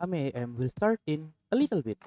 Ame-am will start in a little bit.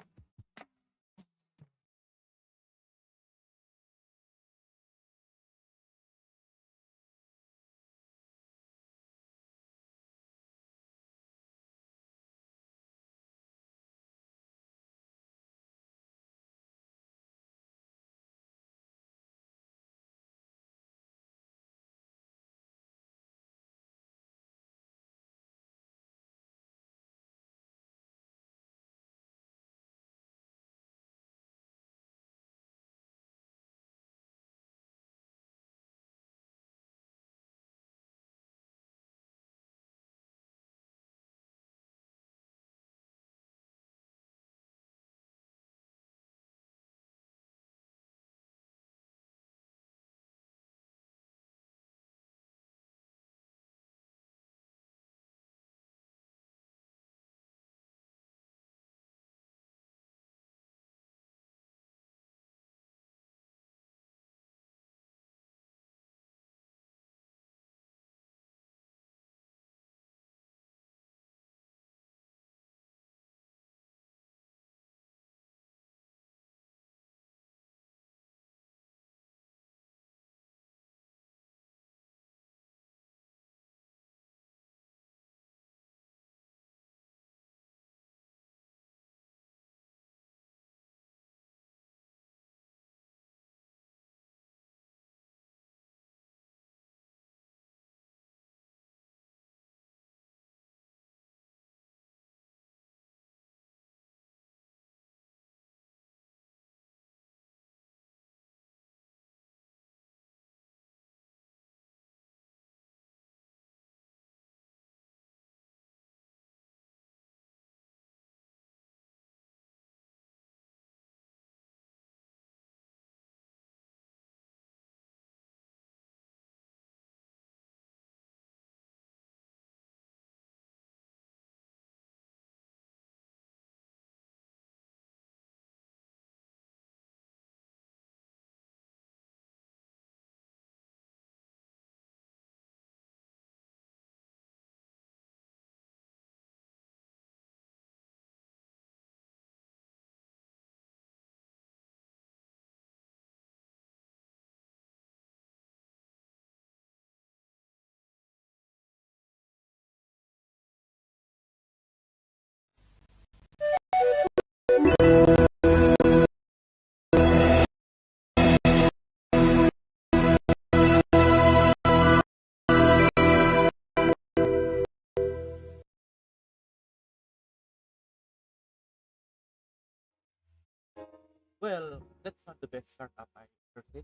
Well, that's not the best startup I ever seen.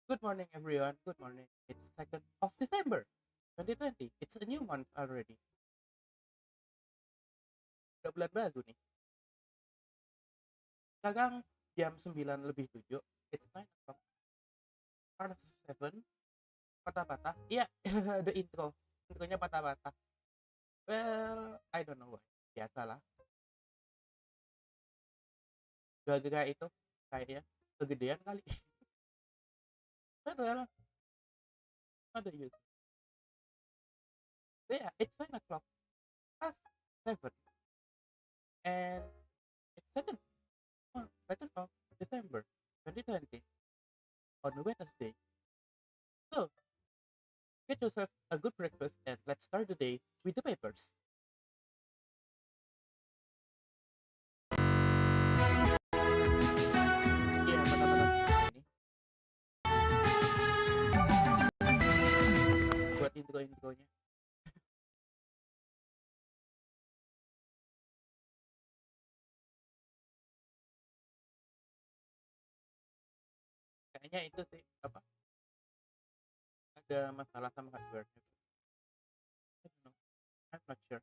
Good morning, everyone. Good morning. It's 2nd of December, 2020. It's a new month already. Udah bulan baru nih. Sekarang jam 9 lebih 7. It's 9 o'clock. Past 7. Patah-patah. Iya, the intro. Intronya patah-patah. Well, I don't know why. Biasalah. Gara-gara itu kayaknya kegedean kali. But well, not the use. So yeah, it's 9 o'clock. Past 7. And it's 2nd of December 2020 on Wednesday. So get yourself a good breakfast and let's start the day with the papers. Iya, mana-mana ini buat intro-intronya. Kayaknya itu sih apa? Ada masalah sama hardware. I don't know. I'm not sure.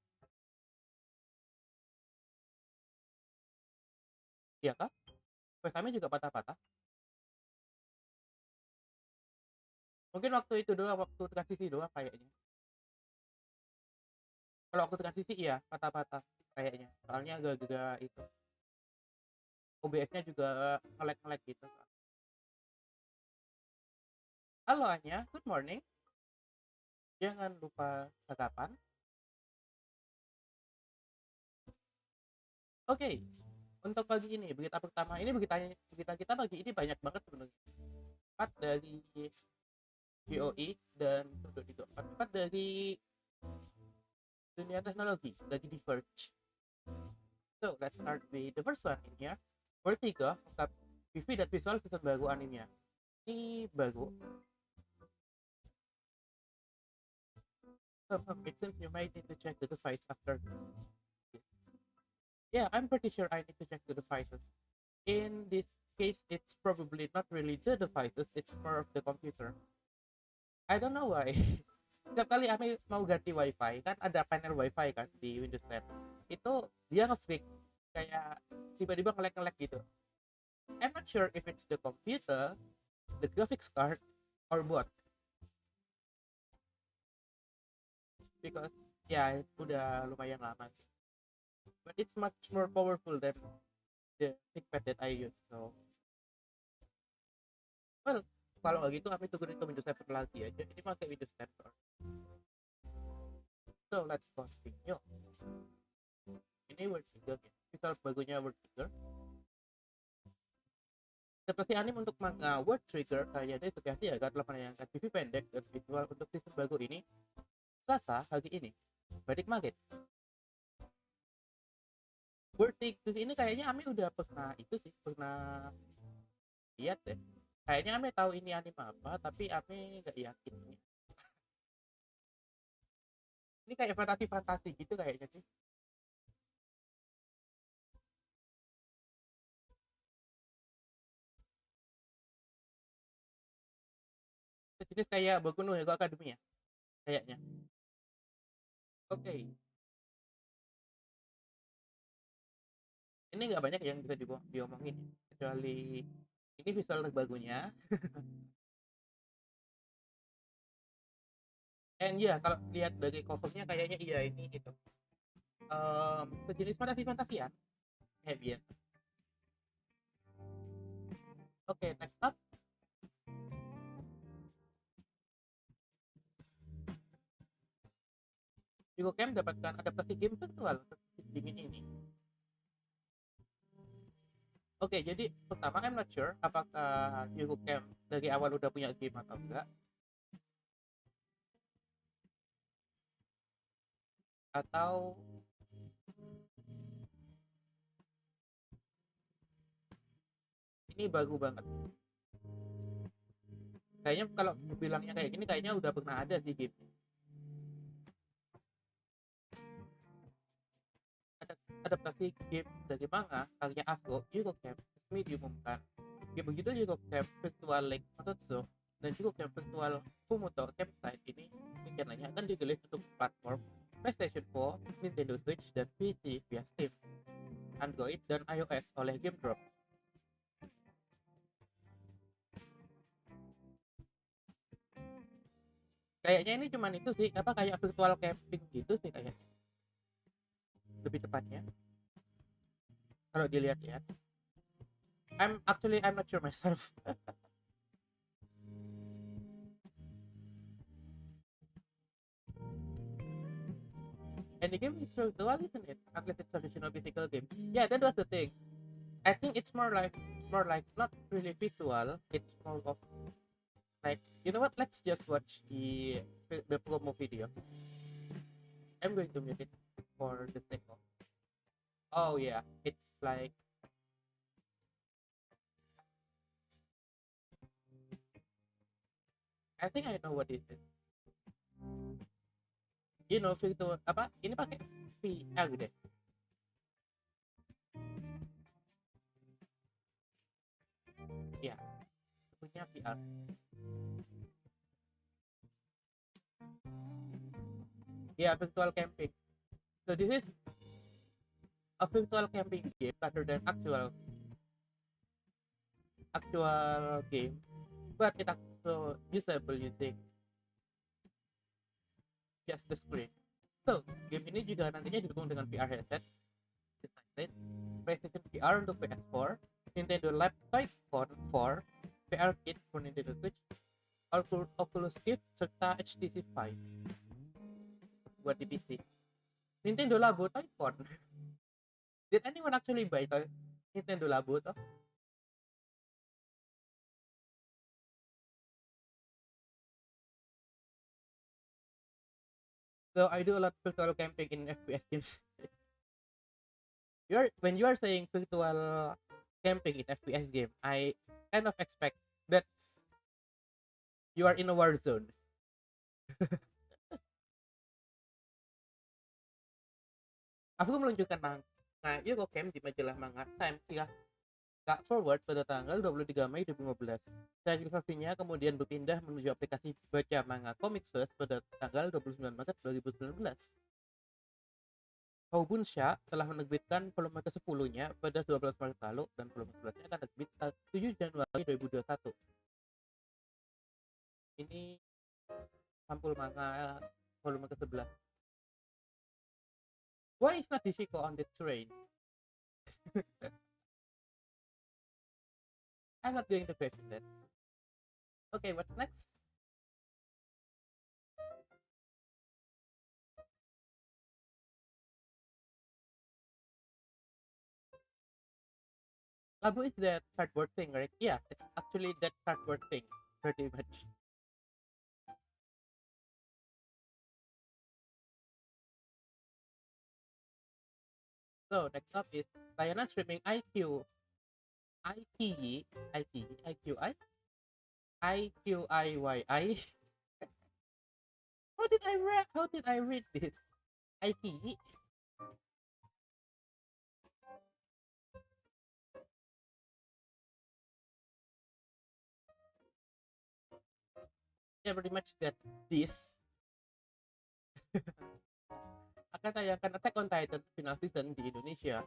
Iya kah? Pesannya juga patah-patah. Mungkin waktu itu doang, waktu transisi doang kayaknya. Kalau waktu transisi iya, patah-patah kayaknya. Soalnya gara-gara itu. OBS-nya juga nge-lag gitu. Halo Anya, good morning. Jangan lupa sarapan. Oke, untuk pagi ini berita pertama ini berita kita pagi ini banyak banget sebenarnya. Empat dari BOI dan empat dari dunia teknologi lagi di Verge. So let's start with the first one in here. World 3 mengungkap PV dan visual season baru animenya. Ini baru. It seems you might need to check the device after. Yeah, I'm pretty sure I need to check the devices. In this case, it's probably not really the devices, it's more of the computer. I don't know why. Setiap kali Ame mau ganti wifi, kan ada panel wifi kan di Windows 10. Itu dia nge-freak, kayak tiba-tiba ngelek-ngelek gitu. I'm not sure if it's the computer, the graphics card, or what. Because ya udah lumayan lama. But it's much more powerful than the ThinkPad that I use. So, well, kalau nggak gitu kami tungguin ke Windows 7 lagi aja. Ini pakai Windows 10. So let's continue. Ini Word Trigger ya. Misal bagunya Word Trigger. Adaptasi anime untuk manga Word Trigger kayaknya sugesti ya agak telah menayangkan TV pendek dan visual untuk season baru ini Selasa pagi ini. Balik magnet. Word Trigger ini kayaknya Ame udah pernah itu sih, pernah lihat deh. Kayaknya Ame tahu ini anime apa, tapi Ame nggak yakin ini. Ini kayak fantasi-fantasi gitu kayaknya sih. Sejenis kayak Boku no Hero Academy ya, kayaknya. Oke. Okay. Ini nggak banyak yang bisa diomongin, kecuali ini visual terbarunya. And ya, kalau lihat dari covernya kayaknya iya ini gitu. Sejenis fantasi-fantasian. Kayak biasa. Oke, next up. Hugo Camp dapatkan adaptasi game virtual untuk dingin ini. Oke, jadi pertama I'm not sure apakah Hugo Camp dari awal udah punya game atau enggak. Atau ini baru banget. Kayaknya kalau bilangnya kayak gini kayaknya udah pernah ada sih game. Adaptasi game dari manga karya Afro Hugo Camp resmi diumumkan. Game begitu Hugo Camp Virtual Lake Mototsu dan Hugo Camp Virtual Fumoto Campsite ini rencananya akan dirilis untuk platform PlayStation 4, Nintendo Switch, dan PC via Steam, Android, dan iOS oleh Game Drops. Kayaknya ini cuman itu sih, apa kayak virtual camping gitu sih kayaknya. Lebih tepatnya. Kalau dilihat-lihat. I'm not sure myself. And the game is virtual, isn't it? Unless it's traditional physical game. Yeah, that was the thing. I think it's more like not really visual. It's more of like, you know what? Let's just watch the promo video. I'm going to mute it for the sake of. Oh yeah, it's like. I think I know what it is. You know, virtual apa? Ini pakai VR deh. Ya, punya VR. Yeah, virtual camping. So this is a virtual camping game rather than actual game, but it also usable using just the screen. So game ini juga nantinya didukung dengan VR headset, PlayStation VR untuk PS4, Nintendo Lab Toy Phone 4, VR Kit for Nintendo Switch, Oculus Rift serta HTC Vive buat di PC. Nintendo Labo Toy Phone Did anyone actually buy the Nintendo Labo toh? So I do a lot of virtual camping in FPS games. When you are saying virtual camping in FPS game, I kind of expect that you are in a war zone. Aku meluncurkan manga Euro Camp di majalah manga Time Kak Forward pada tanggal 23 Mei 2015. Serialisasinya kemudian berpindah menuju aplikasi baca manga Comics First pada tanggal 29 Maret 2019. Kobunsha telah menerbitkan volume ke-10-nya pada 12 Maret lalu dan volume ke-11-nya akan terbit 7 Januari 2021. Ini sampul manga volume ke-11. Why is not Dishiko on the train? I'm not going to question that. Okay, what's next? Labu is that cardboard thing, right? Yeah, it's actually that cardboard thing, pretty much. So next up is layanan streaming IQ, IQ, IQ, IQI, IQIYI. How did I read this? IQ. Yeah, pretty much that this akan tayangkan Attack on Titan final season di Indonesia.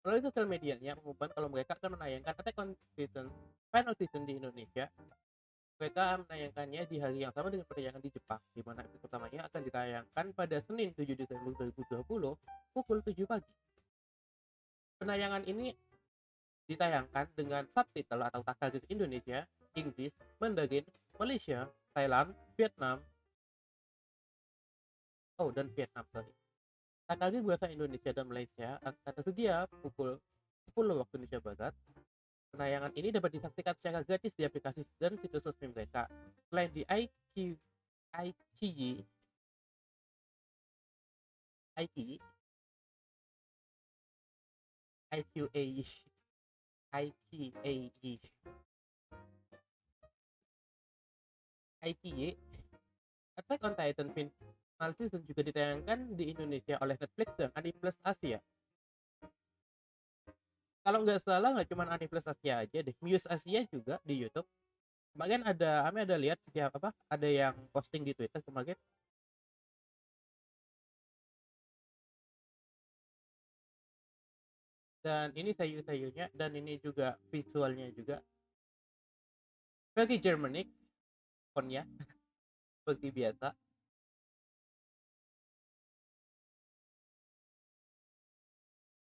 Melalui sosial medianya mengumumkan kalau mereka akan menayangkan Attack on Titan final season di Indonesia. Mereka menayangkannya di hari yang sama dengan penayangan di Jepang, di mana episode pertamanya akan ditayangkan pada Senin 7 Desember 2020 pukul 7 pagi. Penayangan ini ditayangkan dengan subtitle atau tagalog Indonesia, Inggris, Mandarin, Malaysia, Thailand, Vietnam, dan Vietnam, sorry. Tagalog bahasa Indonesia dan Malaysia akan tersedia pukul 10 waktu Indonesia Barat. Penayangan ini dapat disaksikan secara gratis di aplikasi dan situs resmi mereka. Selain di IQ, IQA, IQAE, IQY, Attack on Titan final season juga ditayangkan di Indonesia oleh Netflix dan Ane Plus Asia. Kalau nggak salah nggak cuma Ane Plus Asia aja deh, Muse Asia juga di YouTube. Kemarin ada lihat siapa apa ada yang posting di Twitter kemarin. Dan ini sayu-sayunya dan ini juga visualnya juga bagi Germanic fontnya seperti biasa.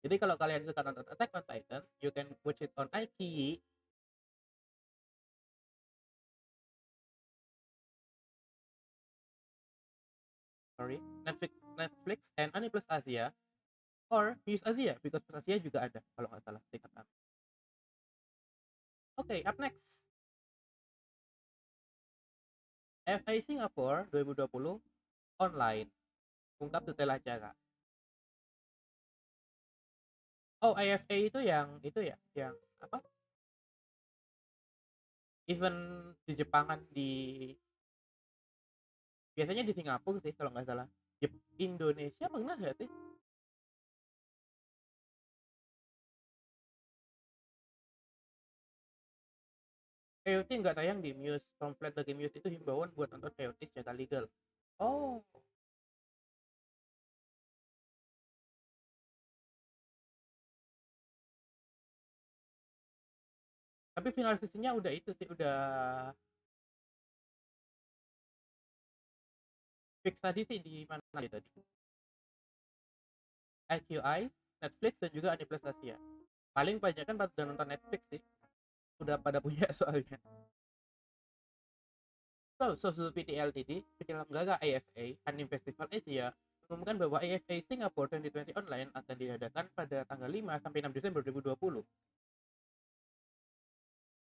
Jadi kalau kalian suka nonton Attack on Titan, you can watch it on iQIYI. Sorry, Netflix and Ane Plus Asia or Muse Asia because Plus Asia juga ada kalau nggak salah singkat aku. Okay, up next. FA Singapore 2020 online. Ungkap detail acara. Oh, AFA itu ya, yang apa? Event di Jepangan biasanya di Singapura sih kalau nggak salah. Indonesia pernah nggak sih? VOD nggak tayang di Muse. Komplain dari Muse itu himbauan buat nonton VOD secara legal. Oh, tapi final seasonnya udah itu sih, udah fix tadi sih di mana ya tadi? IQI, Netflix dan juga Aniplex Asia. Paling banyak kan pada nonton Netflix sih. Udah pada punya soalnya. So, PT Ltd, PT Lembaga AFA, Anime Festival Asia, mengumumkan bahwa AFA Singapore 2020 Online akan diadakan pada tanggal 5 sampai 6 Desember 2020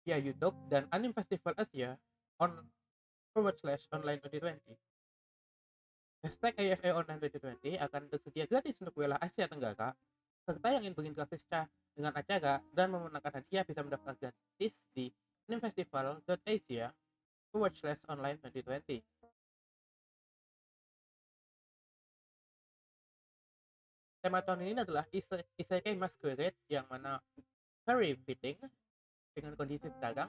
via YouTube dan Anime Festival Asia /online 2020. Hashtag AFA Online 2020 akan tersedia gratis untuk wilayah Asia Tenggara, serta yang ingin berinteraksi dengan acara dan memenangkan hadiah bisa mendaftar gratis di animefestival.asia/online 2020. Tema tahun ini adalah Isekai Masquerade, yang mana very fitting dengan kondisi sekarang.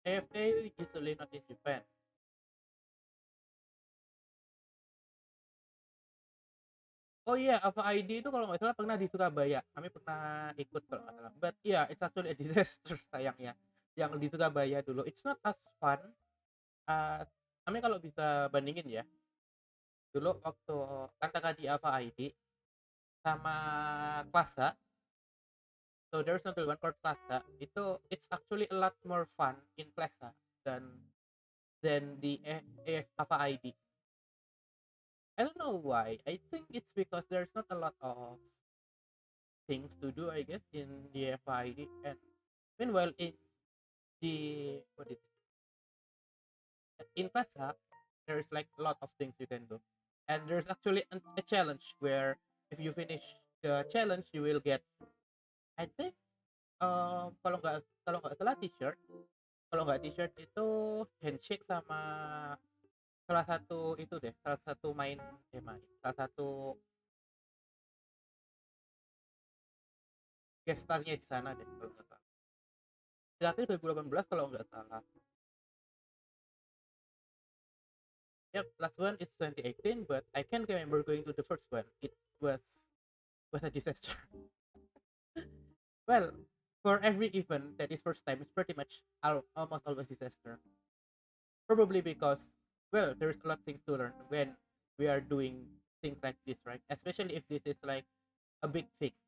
AFA usually not in Japan. Oh iya, Ava ID itu kalau nggak salah pernah di Surabaya. Kami pernah ikut kalau nggak salah. But yeah, it's actually a disaster sayangnya. Yang di Surabaya dulu, it's not as fun. Kami kalau bisa bandingin ya, dulu waktu antara di Ava ID sama Klasa, so there's only one called Klasa, itu it's actually a lot more fun in Klasa than the AF Ava ID. I don't know why. I think it's because there's not a lot of things to do, I guess, in the FID. And meanwhile, in the what is in Plaza, there's like a lot of things you can do, and there's actually a challenge where if you finish the challenge, you will get, I think, kalau nggak salah t-shirt. Kalau nggak t-shirt itu handshake sama salah satu itu deh, salah satu salah satu guest starnya di sana deh kalau nggak salah. Berarti 2018 kalau nggak salah. Yep, last one is 2018, but I can't remember going to the first one. It was a disaster. Well, for every event that is first time, it's pretty much almost always disaster. Probably because, well, there's a lot of things to learn when we are doing things like this, right? Especially if this is like a big thing.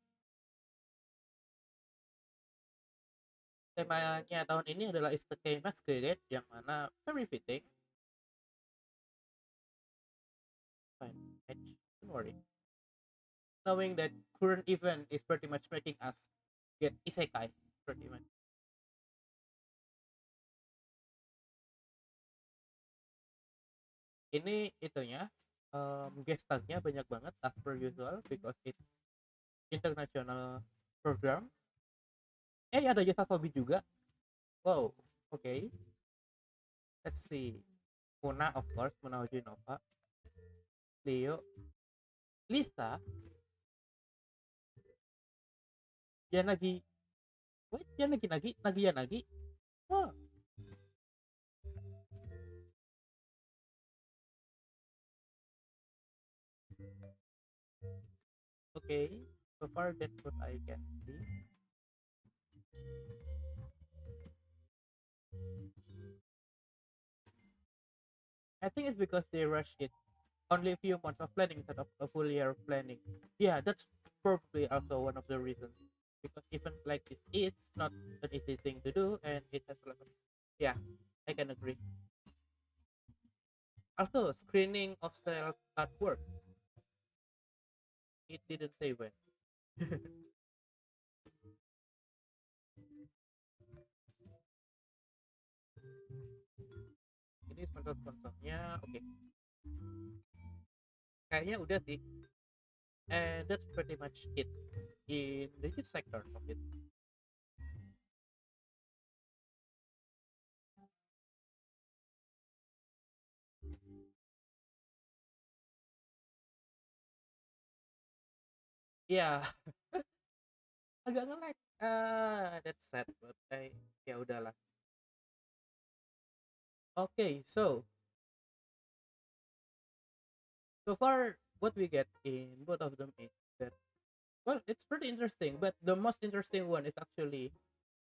Temanya tahun ini adalah Isekai Masquerade, yang mana very fitting. Fine, don't worry. Knowing that current event is pretty much making us get isekai pretty much. Ini itunya guest starnya banyak banget as per usual because it's international program. Ada jasa Sobi juga. Wow, oke. Okay. Let's see. Muna, of course, Muna Hojinova. Leo. Lisa. Yanagi. Wait, Nagi Yanagi. Oh, okay. So far, that's what I can see. I think it's because they rush it. Only a few months of planning instead of a full year of planning. Yeah, that's probably also one of the reasons. Because events like this is not an easy thing to do, and it has a lot of. Yeah, I can agree. Also, screening of self artwork. It didn't say when. Ini sponsor-sponsornya, oke. Okay. Kayaknya udah sih. And that's pretty much it in the youth sector of it. Yeah, agak nge-lag. That's sad, but ya udahlah. Okay, so far what we get in both of them is that, well, it's pretty interesting, but the most interesting one is actually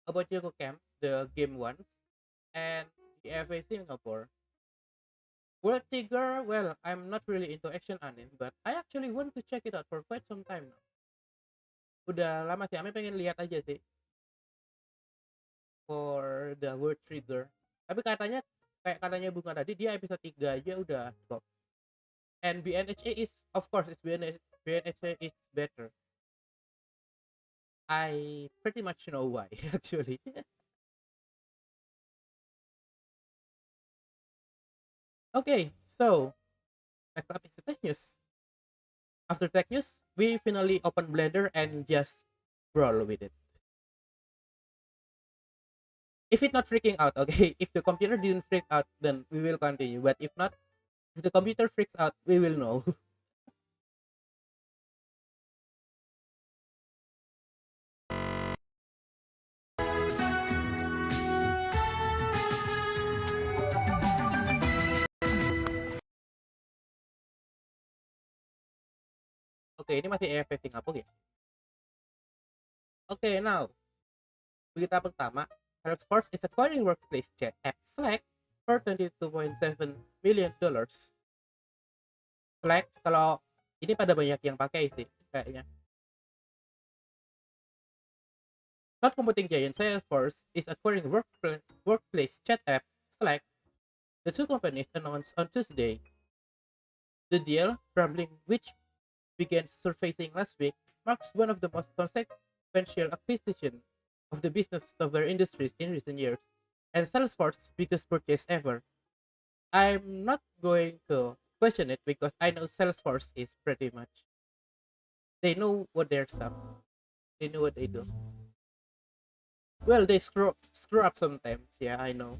about Yoko Camp, the game ones, and the FA Singapore. World Tiger, well, I'm not really into action anime, but I actually want to check it out for quite some time now. Udah lama sih, Ame pengen lihat aja sih. for the word trigger. Tapi katanya kayak katanya Bunga tadi dia episode 3 aja udah top. And BNHA is of course it's BNHA is better. I pretty much know why actually. Okay, so next up is the tech news. After tech news, we finally open Blender and just brawl with it. If it's not freaking out, okay, if the computer didn't freak out, then we will continue. But if not, if the computer freaks out, we will know. Oke, ini masih EFF Singapura ya. Oke, now berita pertama, Salesforce is acquiring workplace chat app Slack for $22.7 million. Slack, kalau ini pada banyak yang pakai sih kayaknya. Cloud computing giant Salesforce is acquiring workplace chat app Slack. The two companies announced on Tuesday. The deal, Rambling, which began surfacing last week, marks one of the most consequential acquisitions of the business software industries in recent years, and Salesforce's biggest purchase ever. I'm not going to question it because I know Salesforce is pretty much. They know what their stuff. They know what they do. Well, they screw up sometimes. Yeah, I know.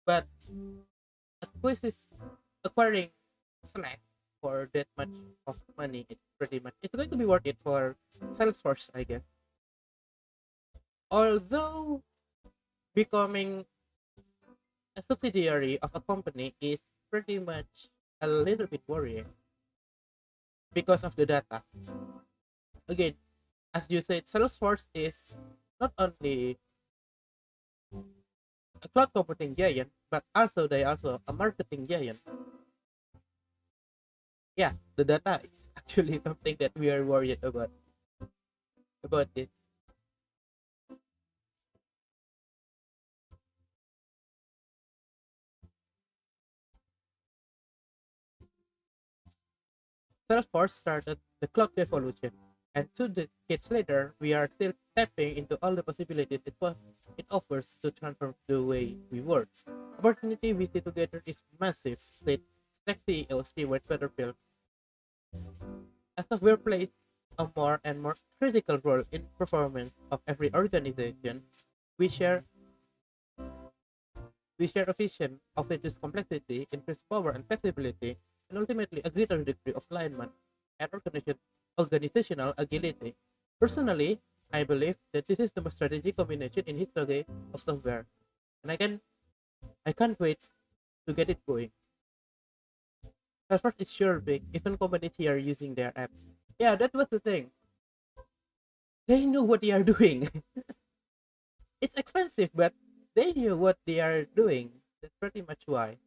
But acquiring Slack for that much of money, it's pretty much it's going to be worth it for Salesforce, I guess. Although becoming a subsidiary of a company is pretty much a little bit worrying because of the data. Again, as you said, Salesforce is not only a cloud computing giant, but also they also a marketing giant. Yeah, the data is actually something that we are worried about this. Salesforce started the cloud revolution, and 2 decades later, we are still tapping into all the possibilities it offers to transform the way we work. Opportunity we see together is massive, said Slack CEO Stewart Butterfield. As software plays a more and more critical role in performance of every organization, we share we share a vision of reduced complexity, increased power and flexibility, and ultimately a greater degree of alignment and organizational agility. Personally, I believe that this is the most strategic combination in history of software, and I can't wait to get it going. Salesforce is sure big, even companies here using their apps. Yeah, that was the thing. They knew what they are doing. It's expensive, but they knew what they are doing. That's pretty much why.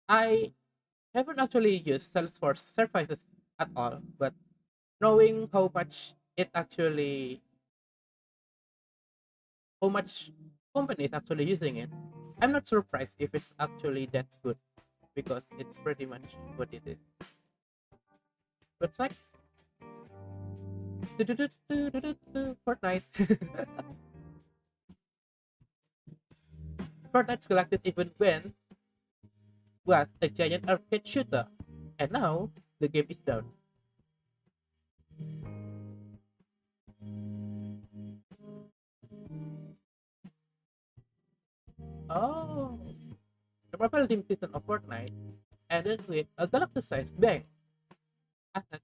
I haven't actually used Salesforce services at all, but knowing how much companies actually using it, I'm not surprised if it's actually that good because it's pretty much what it is. But sex, Fortnite. Fortnite's galactic even when was a giant arcade shooter, and now the game is down. Oh, the Marvel Team season of Fortnite ended with a galactic-sized bang.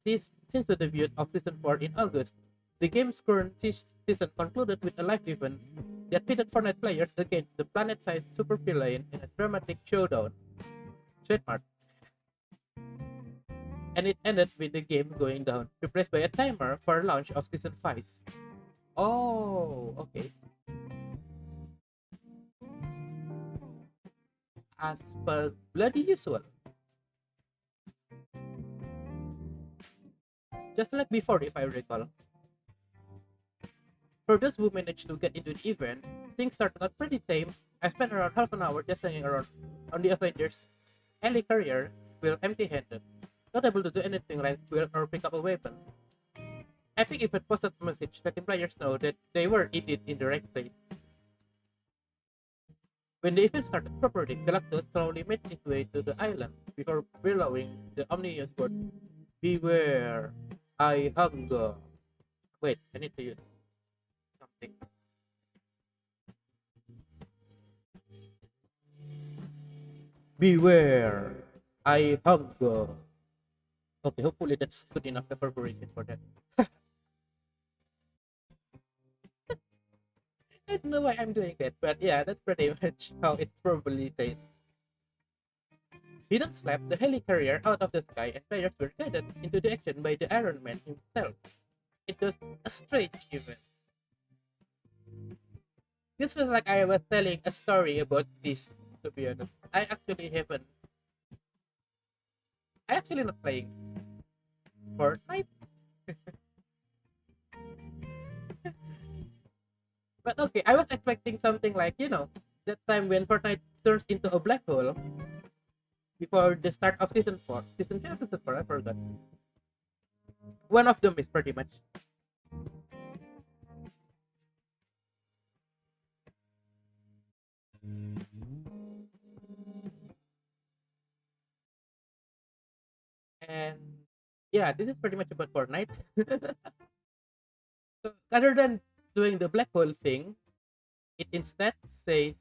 Since the debut of Season 4 in August, the game's current season concluded with a live event that pitted Fortnite players against the planet-sized supervillain in a dramatic showdown. Trademark. And it ended with the game going down, replaced by a timer for launch of Season 5. Oh, okay. As per bloody usual. Just like before, if I recall. For those who managed to get into the event, things started out pretty tame. I spent around half an hour just hanging around on the Avengers helicarrier while empty-handed, not able to do anything like build or pick up a weapon. Epic even posted a message letting players know that they were indeed in the right place. When the event started properly, Galactus slowly made its way to the island before bellowing the ominous word, "Beware, I hunger." Wait, I need to use something. "Beware, I hunger." Okay, hopefully that's good enough reverberation for that. I don't know why I'm doing that, but yeah, that's pretty much how it probably says. He then slapped the helicarrier out of the sky and players were guided into the action by the Iron Man himself. It was a strange event. This was like I was telling a story about this, to be honest. I actually not playing Fortnite, but okay, I was expecting something like, that time when Fortnite turns into a black hole before the start of season 4. Season 3 or season 4, I forgot. One of them is pretty much. And yeah, this is pretty much about Fortnite. So rather than doing the black hole thing, it instead says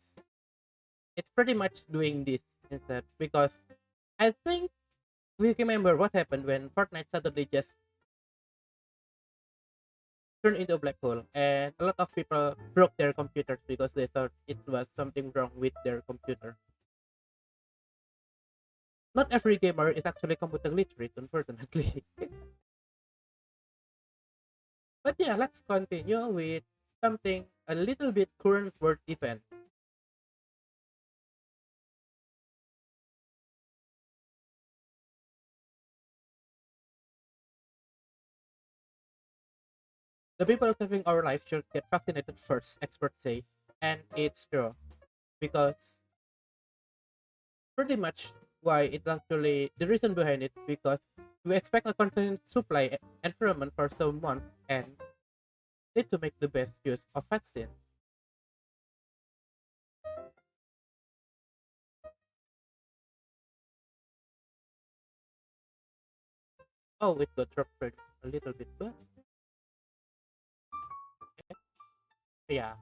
it's pretty much doing this instead because I think we remember what happened when Fortnite suddenly just turned into a black hole and a lot of people broke their computers because they thought it was something wrong with their computer. Not every gamer is actually computer literate, unfortunately. But yeah, let's continue with something a little bit current world event. The people saving our life should get vaccinated first, experts say. And it's true. Because pretty much why it's actually the reason behind it because we expect a constant supply environment for some months and need to make the best use of vaccine. Oh, it got dropped for a little bit, but yeah.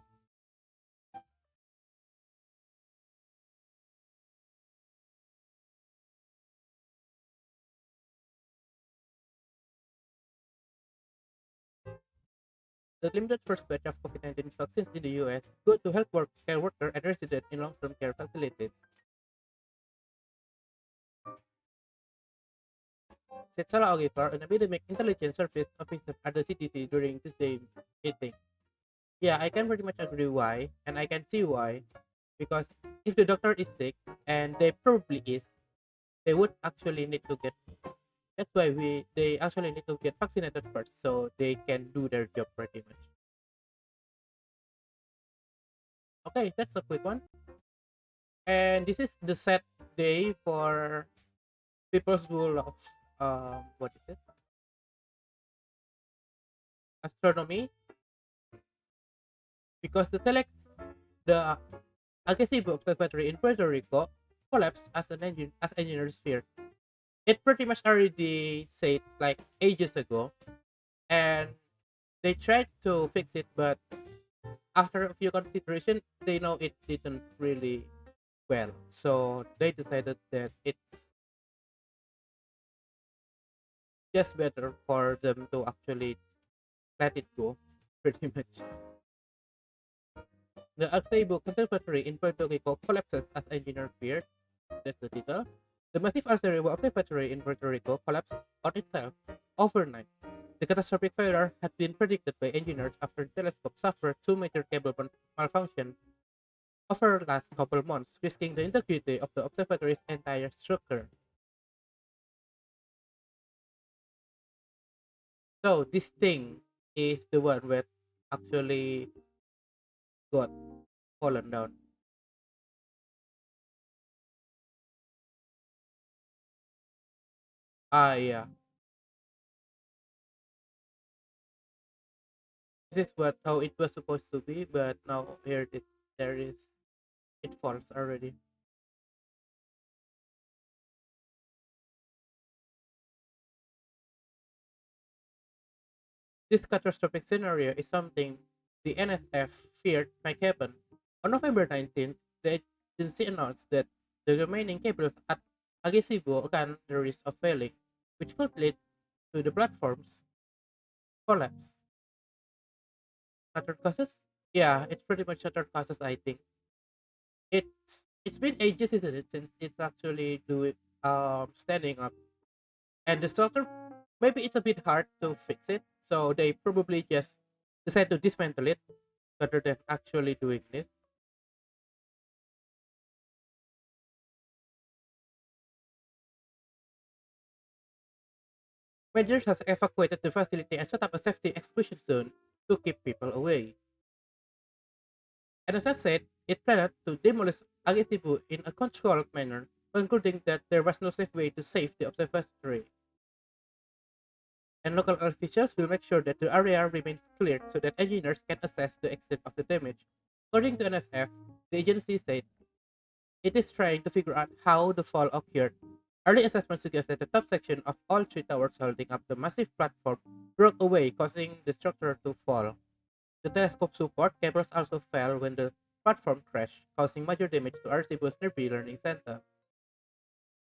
The limited first batch of COVID-19 vaccines in the US go to care worker and resident in long-term care facilities. Said Sarah Oliver, an epidemic intelligence service officer at the CDC during Tuesday meeting. Yeah, I can pretty much agree why, and I can see why. Because if the doctor is sick, and they probably is, they would actually need to get. That's why they actually need to get vaccinated first, so they can do their job pretty much. Okay, that's a quick one. And this is the set day for people who love what is it? Astronomy, because the Arecibo Observatory in Puerto Rico collapsed as engineers feared. It pretty much already said like ages ago, and they tried to fix it, but after a few consideration, they know it didn't really well. So they decided that it's just better for them to actually let it go, pretty much. The Arecibo Conservatory in Puerto Rico collapses as engineer feared. That's the title. The massive Arecibo Observatory in Puerto Rico collapsed on itself overnight. The catastrophic failure had been predicted by engineers after the telescope suffered two major cable malfunction over the last couple months, risking the integrity of the observatory's entire structure. So this thing is the one that actually got fallen down. Ah, yeah. This is what how it was supposed to be, but now here it there is it falls already. This catastrophic scenario is something the NSF feared might happen. On November 19th, the agency announced that the remaining cables at Agesibo ran the risk of failing, which could lead to the platform's collapse. Shattered causes? Yeah, it's pretty much shattered causes, I think. It's been ages, isn't it, since it's actually doing standing up. And the structure, maybe it's a bit hard to fix it, so they probably just decide to dismantle it rather than actually doing this. Rangers has evacuated the facility and set up a safety exclusion zone to keep people away. And as I said, it planned to demolish Agesibu in a controlled manner, concluding that there was no safe way to save the observatory. And local officials will make sure that the area remains cleared so that engineers can assess the extent of the damage. According to NSF, the agency said it is trying to figure out how the fall occurred. Early assessments suggest that the top section of all three towers holding up the massive platform broke away, causing the structure to fall. The telescope support cables also fell when the platform crashed, causing major damage to RCBU's nearby learning center.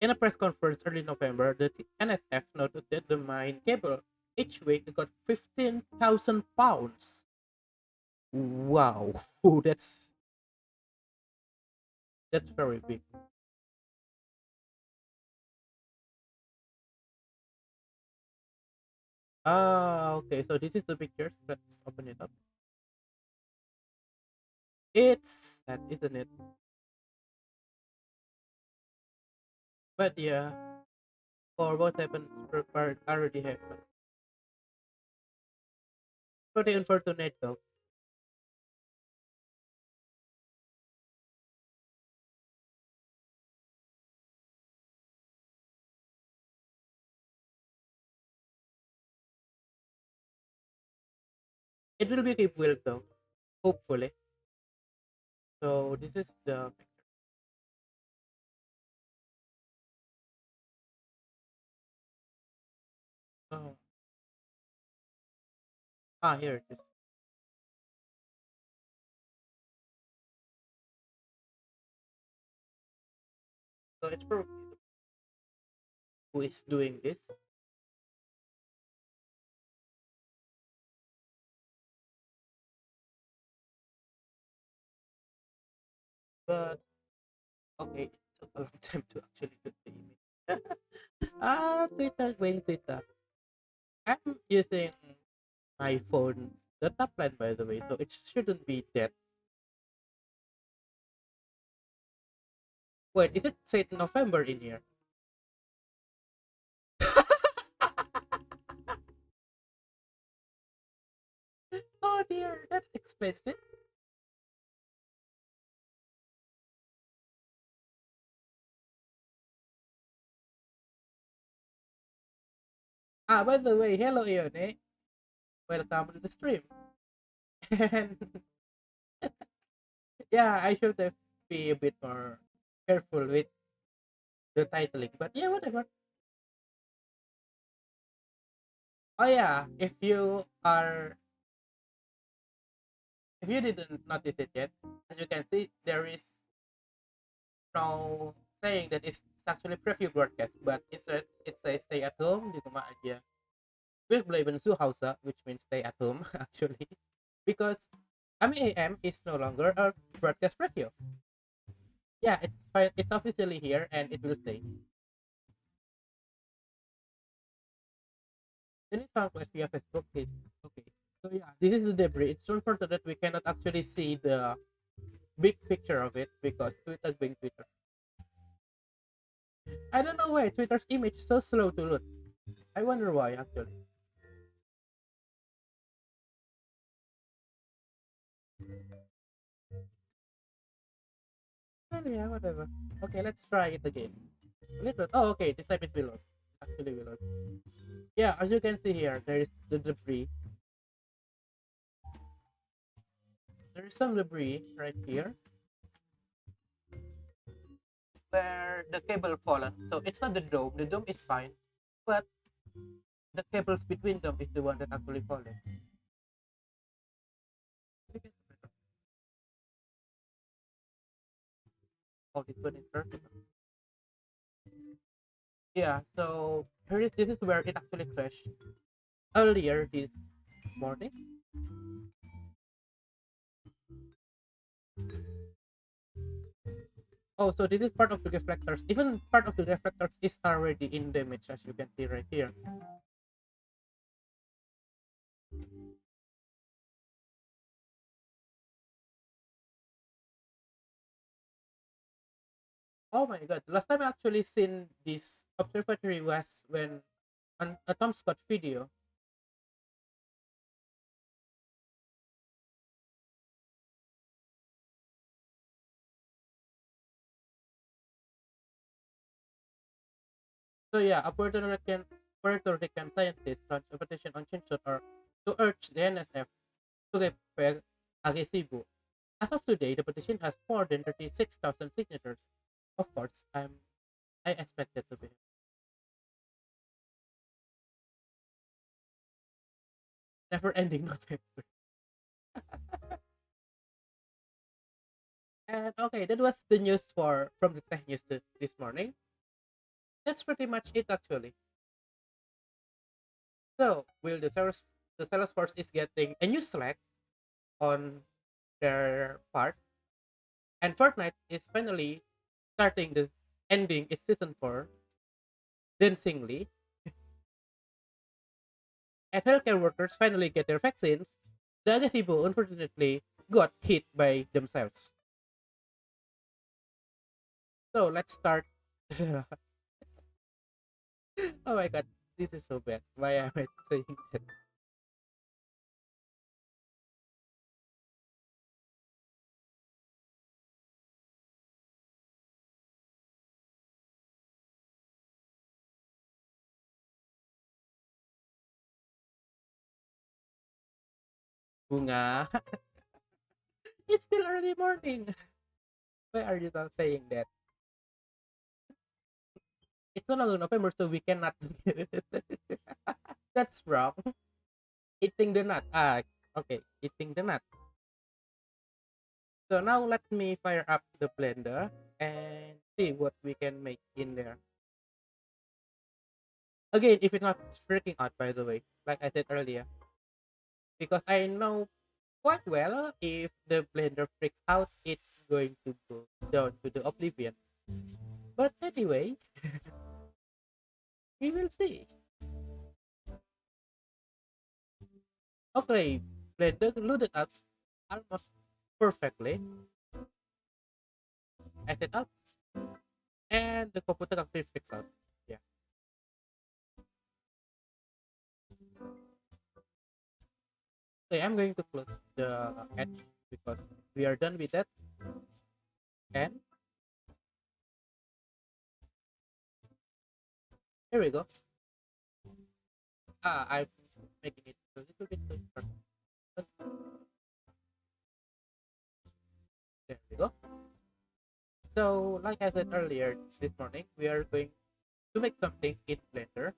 In a press conference early November, the NSF noted that the mine cable each week got 15,000 pounds. Wow, that's very big. Ah, okay. So this is the pictures. Let's open it up. It's sad, isn't it? But yeah, for what happened, prepared already happened. Pretty unfortunate though. It will be rebuilt though, hopefully. So this is the oh, here it is. So it's probably who is doing this. But okay, it took a long time to actually get the image. Twitter, going Twitter. I'm using my phone's data plan by the way, so it shouldn't be that. Wait, is it say November in here? Oh dear, that's expensive. By the way, hello Ione. Welcome to the stream. And yeah, I should have be a bit more careful with the titling. But yeah, whatever. Oh yeah, if you didn't notice it yet, as you can see, there is no saying that it's actually preview broadcast, but instead it says stay at home di rumah aja. Wegbleiben zu Hause, which means stay at home actually, because Ame-am is no longer a broadcast preview. Yeah, it's fine. It's officially here and it will stay. Then it's found via Facebook page. Okay. So yeah, this is the debris. It's unfortunate we cannot actually see the big picture of it because Twitter being Twitter. I don't know why Twitter's image is so slow to load. I wonder why actually. Well, yeah, whatever. Okay, let's try it again. Little. Oh, okay. This time it's below. Actually below. Yeah, as you can see here, there is the debris. There is some debris right here where the cable fallen. So it's not the dome. The dome is fine, but the cables between them is the one that actually fallen. Oh, this one is perfect. Yeah. So here is. This is where it actually crashed earlier this morning. Oh, so this is part of the reflectors. Even part of the reflectors is already in damage, as you can see right here. Oh my god. Last time I actually seen this observatory was when on a Tom Scott video. So yeah, a Puerto Rican scientist launched a petition on Chinchot to urge the NSF to repair Agesibo. As of today, the petition has more than 36,000 signatures. Of course, I expected to be never ending November. And okay, that was the news for from the tech news this morning. That's pretty much it actually. So will the Salesforce is getting a new Slack on their part, and Fortnite is finally starting the ending its season 4 dancingly, and healthcare workers finally get their vaccines. The Agasibo unfortunately got hit by themselves. So let's start. Oh my god, this is so bad. Why am I saying that? Bunga. It's still early morning. Why are you not saying that? It's no longer November, so we cannot. That's wrong. Eating the nut. Ah, okay. Eating the nut. So now let me fire up the blender and see what we can make in there. Again, if it's not freaking out, by the way, like I said earlier, because I know quite well if the blender freaks out, it's going to go down to the oblivion. But anyway, we will see. Okay, blender loaded up almost perfectly. I said almost. And the computer actually freaks out. Yeah. Okay, I'm going to close the edge because we are done with that. And here we go. I'm making it a little bit too short. But there we go. So, like I said earlier this morning, we are going to make something in Blender.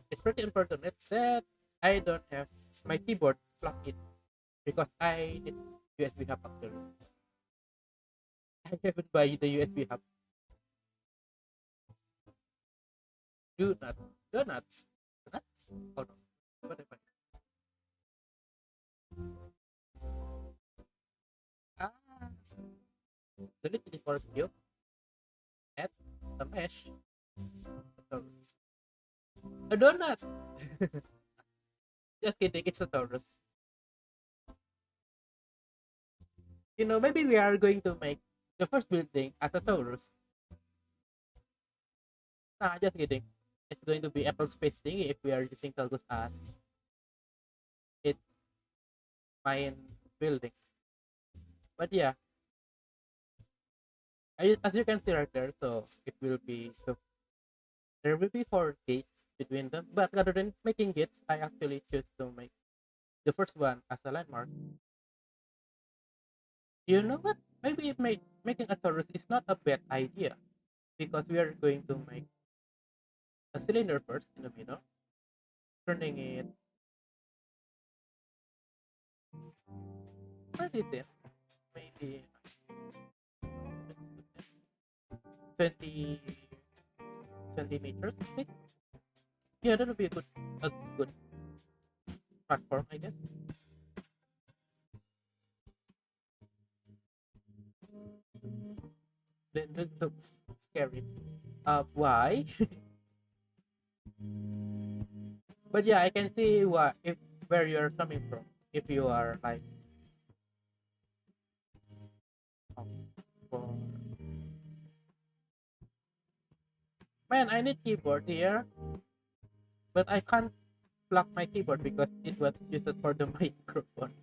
It's pretty unfortunate that I don't have my keyboard plugged in because I need USB hub actually. I haven't buy the USB hub. Do not, do not, do not. Oh no, what am I? Ah, delete the default view. Add the mesh. So, a donut. Just kidding, it's a Taurus. Maybe we are going to make the first building as a Taurus. Nah, just kidding. It's going to be Apple Space thingy if we are using Taurus as its main building. But yeah, As you can see right there, so it will be there will be four gates between them. But rather than making gates, I actually choose to make the first one as a landmark. You know what? Maybe making a torus is not a bad idea because we are going to make a cylinder first in the middle, turning it pretty thin, maybe 20 centimeters thick. Yeah, that would be a good platform, I guess. Then that looks scary. Why? But yeah, I can see what if where you're coming from. If you are like, um, for man, I need keyboard here, but I can't plug my keyboard because it was used for the microphone.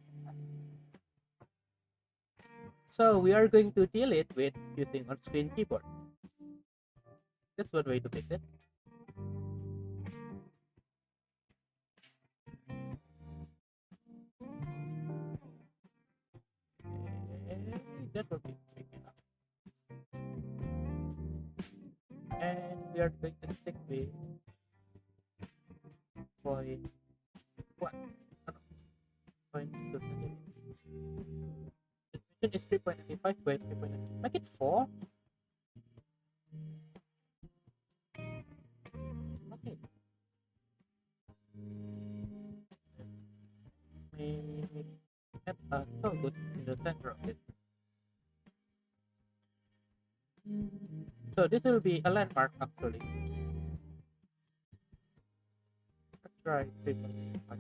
So we are going to deal it with using on-screen keyboard. That's one way to fix it. Okay, that will be big enough. And we are going to stick with point one. No, point two centimeters. The dimension is 3.95 by 3.95. Make it 4. Okay. Make add a toggle in the center of it. So this will be a landmark actually. Let's try 3.5.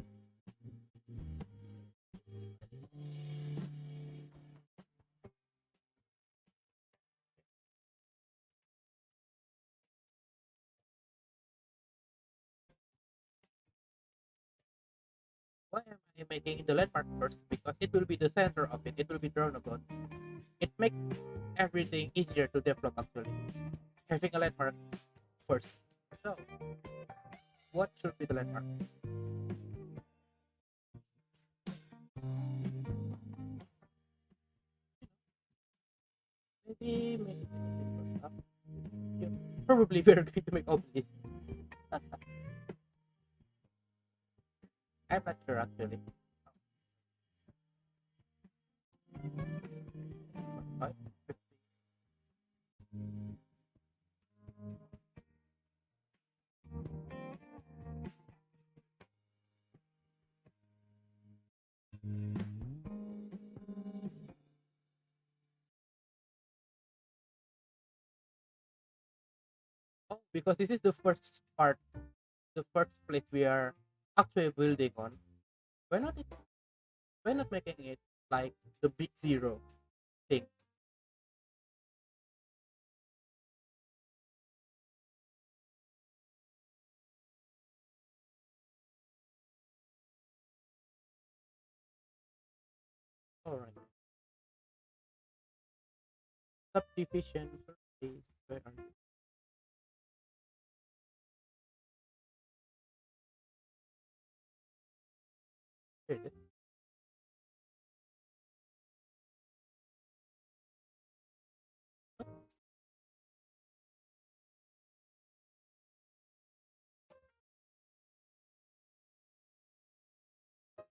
Why am I making the landmark first? Because it will be the center of it. It will be drawn about. It makes everything easier to develop actually. Having a landmark first. So what should be the landmark? Maybe make it a bit up. Yeah. Probably we're going to make all this. I'm not sure actually. Five, 50. Oh, because this is the first part, the first place we are actually building on. Why not it? Why not making it like the big zero thing? All right. Subdivision surface. Where are you? Here it is.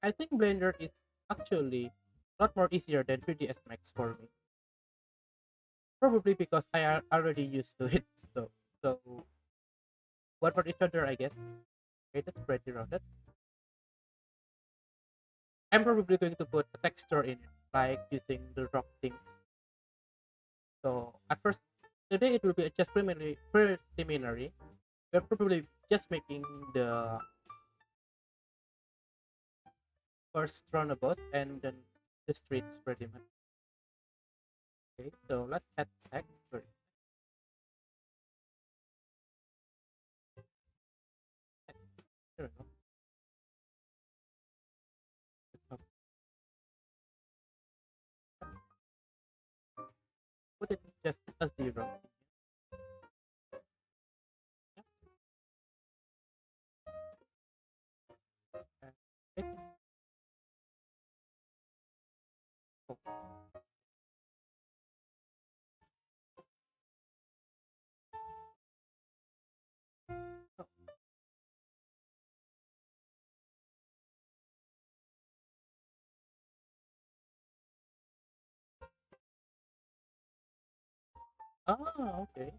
I think Blender is actually a lot more easier than 3ds Max for me. Probably because I are already used to it. So one for each other, I guess. Okay, that's pretty rounded. I'm probably going to put a texture in it, like using the rock things. So at first, today it will be just preliminary. We're probably just making the first roundabout and then the streets pretty much. Okay, so let's add text. Sorry, text. Here we go. Put it just a zero. Yeah. And it is oh, oh. Ah, okay.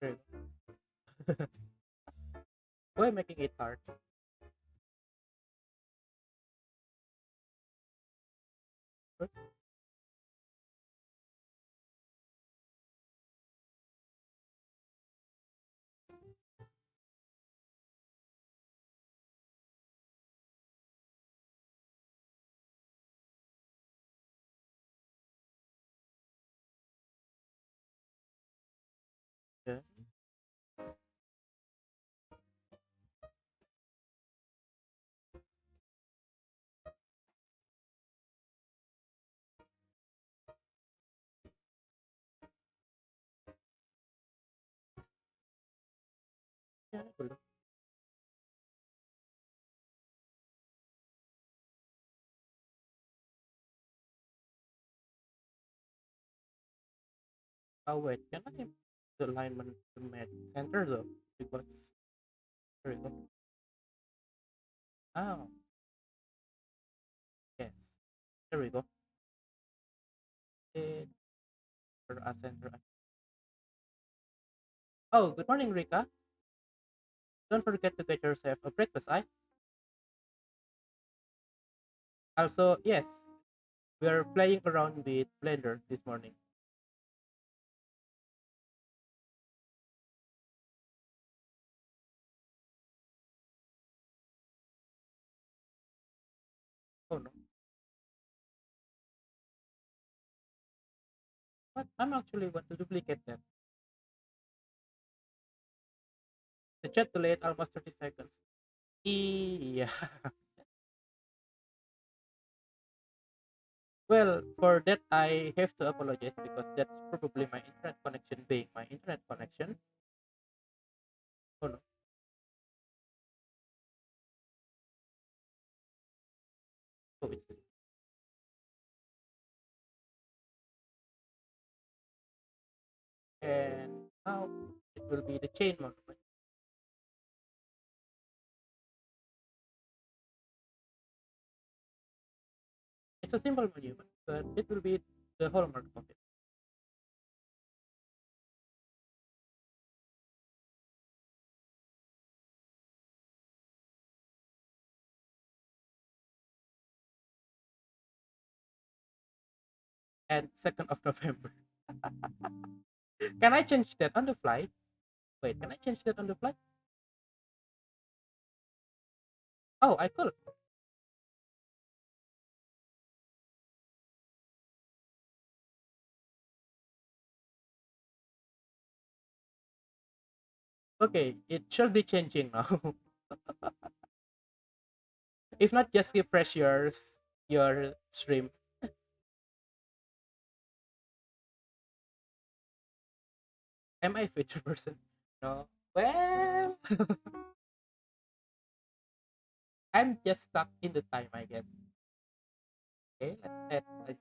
Very good. Why making it hard? Good. Yeah, yeah, good. Oh wait, can I the alignment to mid center though? Because there we go. Oh, yes. There we go. It for a center. Oh, good morning, Rika. Don't forget to get yourself a breakfast, I. Also, yes, we are playing around with Blender this morning. Oh no. But I'm actually want to duplicate that. The chat delayed almost 30 seconds. Yeah. Well, for that I have to apologize because that's probably my internet connection being my internet connection. Oh no. So it's and now it will be the chain monument. It's a simple monument, but it will be the hallmark of it. And 2nd of November. Can I change that on the fly? Wait, can I change that on the fly? Oh, I could. Okay, it shall be changing now. If not, just refresh your stream. Am I a future person? No. Well, I'm just stuck in the time, I guess. Okay, let's add a new.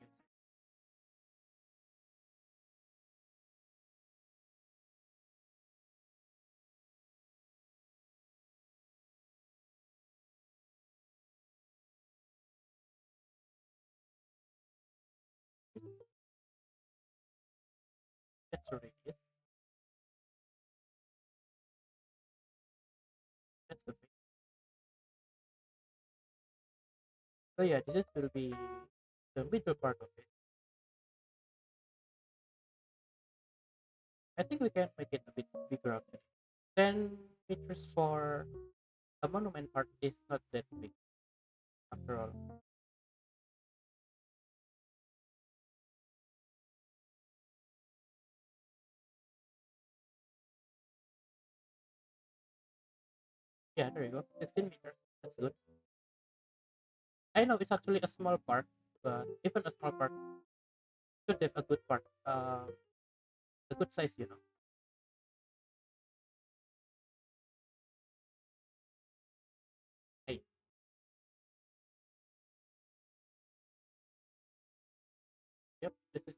That's a radius. That's the thing. So yeah, this will be the middle part of it. I think we can make it a bit bigger actually. 10 meters for a monument part is not that big after all. Yeah, there you go. 16 meters. That's good. I know it's actually a small part, but even a small part. Should have a good part, a good size, you know. Hey, yep, this is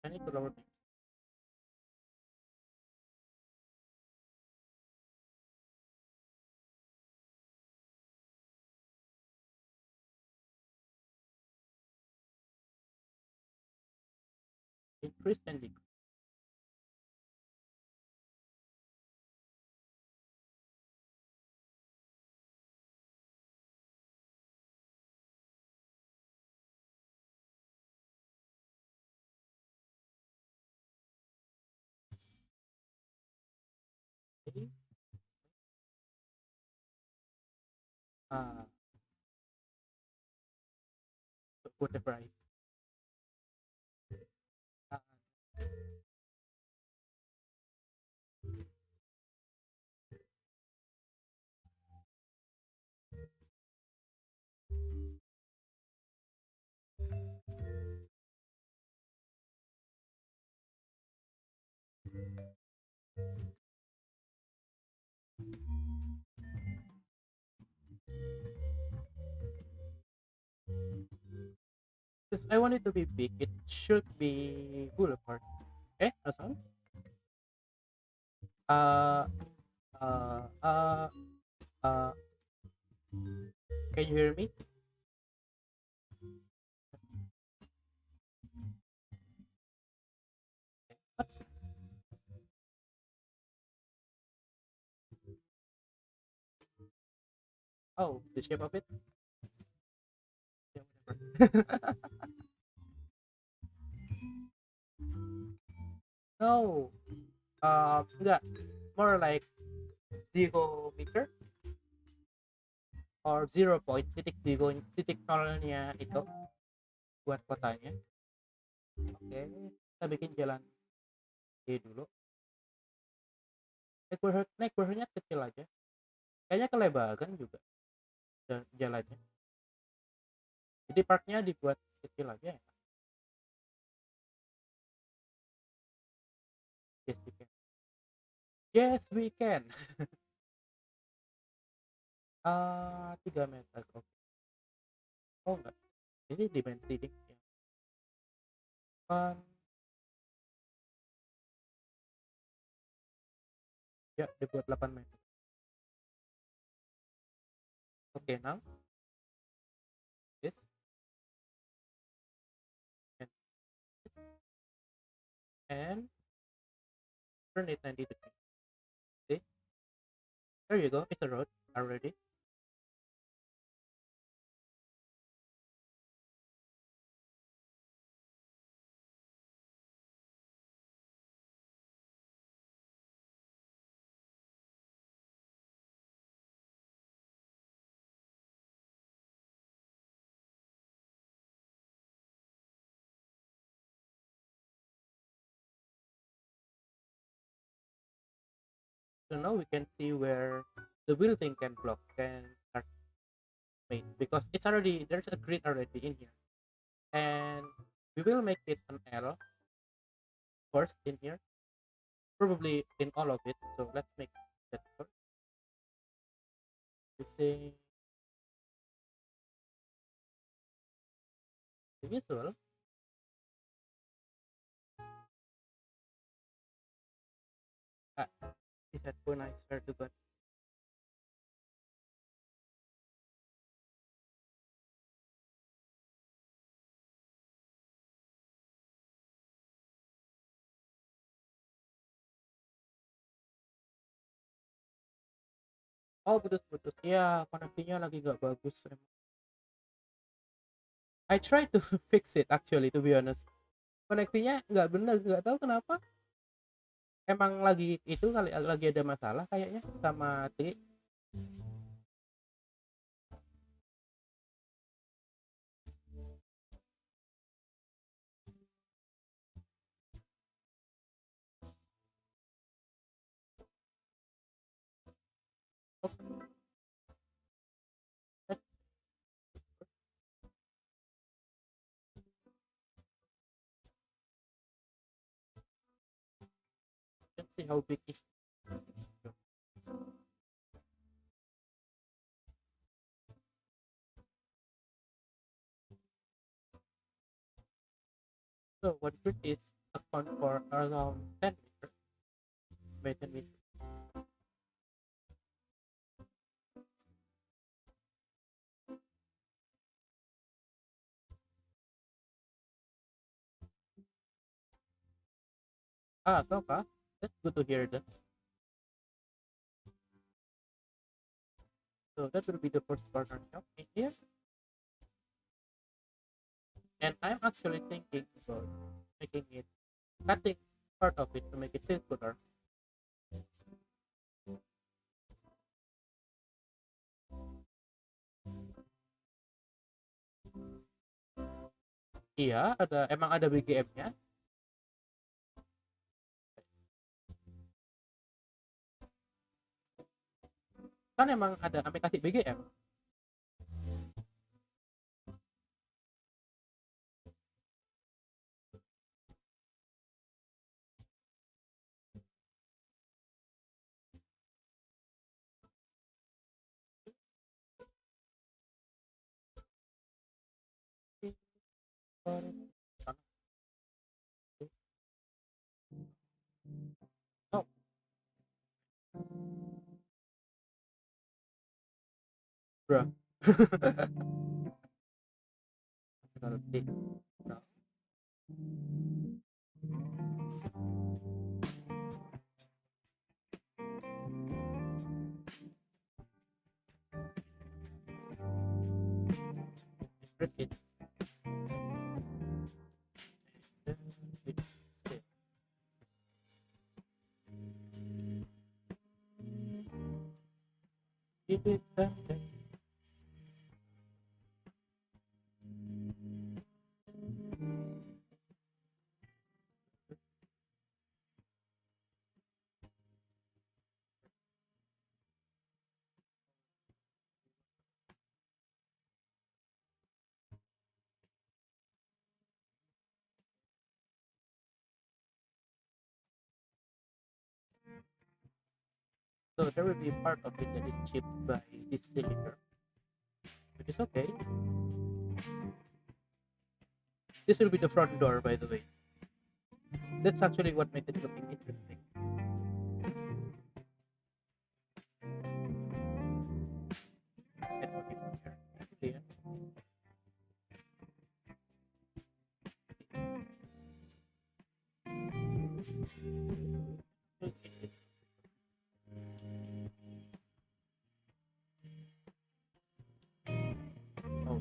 I need to lower my increase and decrease. Okay. Uh, whatever I uh, because I want it to be big, it should be boulevard. Eh, no sound? Uh, uh, uh, uh, can you hear me? What's oh the shape of it? Yeah, whatever. No, enggak, more like 0 meter or 0 point, titik nolnya itu buat kotanya. Oke, kita bikin jalan D dulu. Neighborhoodnya kecil aja. Kayaknya kelebaran juga jalannya. Jadi parknya dibuat kecil aja ya. Yes we can. Yes we can. 3 meter. Oke. Oh enggak. Ini dimensi ding. Ya. Kan ya dibuat 8 meter. Oke, now this and, and turn it 90 degrees. See? There you go. It's a road already. So now we can see where the building can block can start made because it's already there's a grid already in here. And we will make it an L first in here, probably in all of it. So let's make that first. Using the visual. Ah, this headphone I swear to God. Oh, putus-putus. Ya, koneksinya lagi nggak bagus. I tried to fix it actually, to be honest. Koneksinya nggak bener, nggak tahu kenapa. Emang lagi itu kali lagi ada masalah kayaknya sama Tri. Okay, let's see how big is. So 1 foot is account for around 10 meters by 10 meters. Ah, so ka? That's good to hear that. So that will be the first corner shop in here. And I'm actually thinking about making it, cutting part of it to make it circular. Iya, emang ada BGM-nya. Kan emang ada aplikasi BGM. Oh, bro. Kalau di no. Press it. It's still. Keep it down there. So there will be part of it that is chipped by this cylinder, which is okay. This will be the front door, by the way. That's actually what makes it looking interesting. And what is here? Clear. Oh,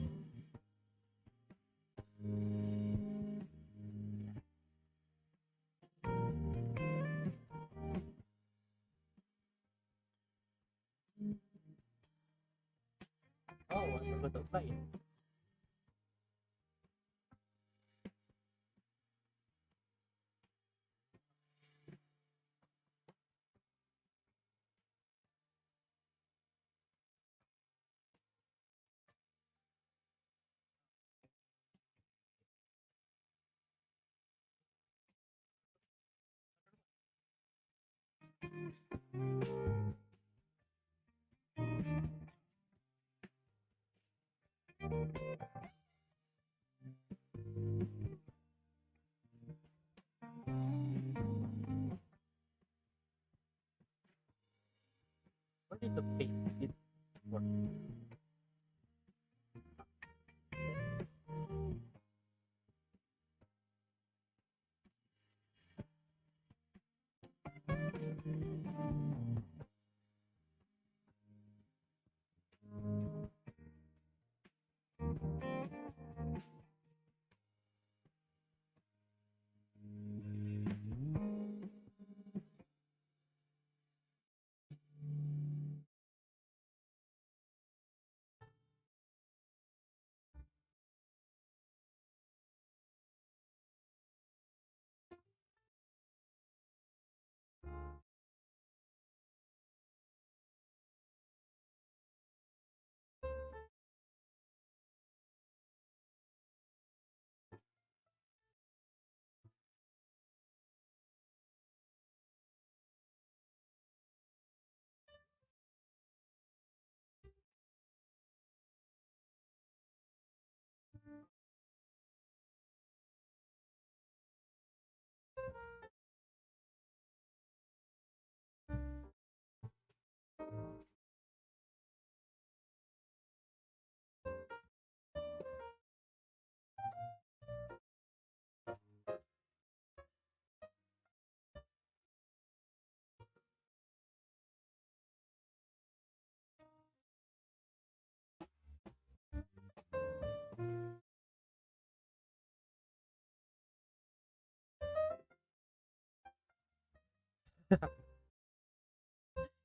oh, I forgot to apply it. Where did the paste it work?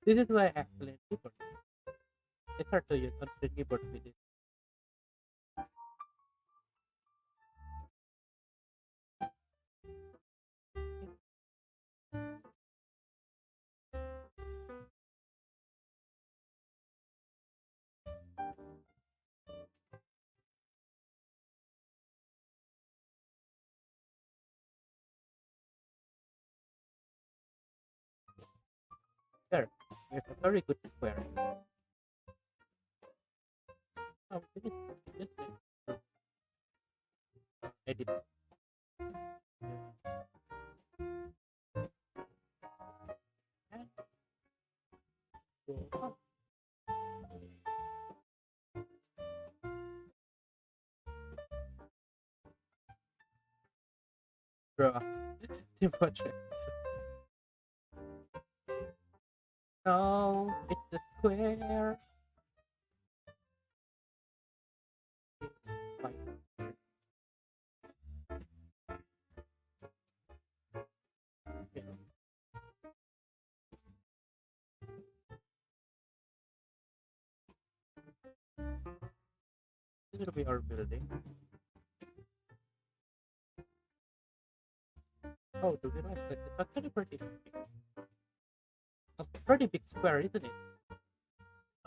This is why I actually keyboard. It's hard to use on the keyboard with it. There, we have a very good square. Oh, this is edit. And go up. Draw. Team portrait. No, it's the square. Fine. Okay. This will be our building. Oh, do we realize that it's actually pretty big? A pretty big square, isn't it?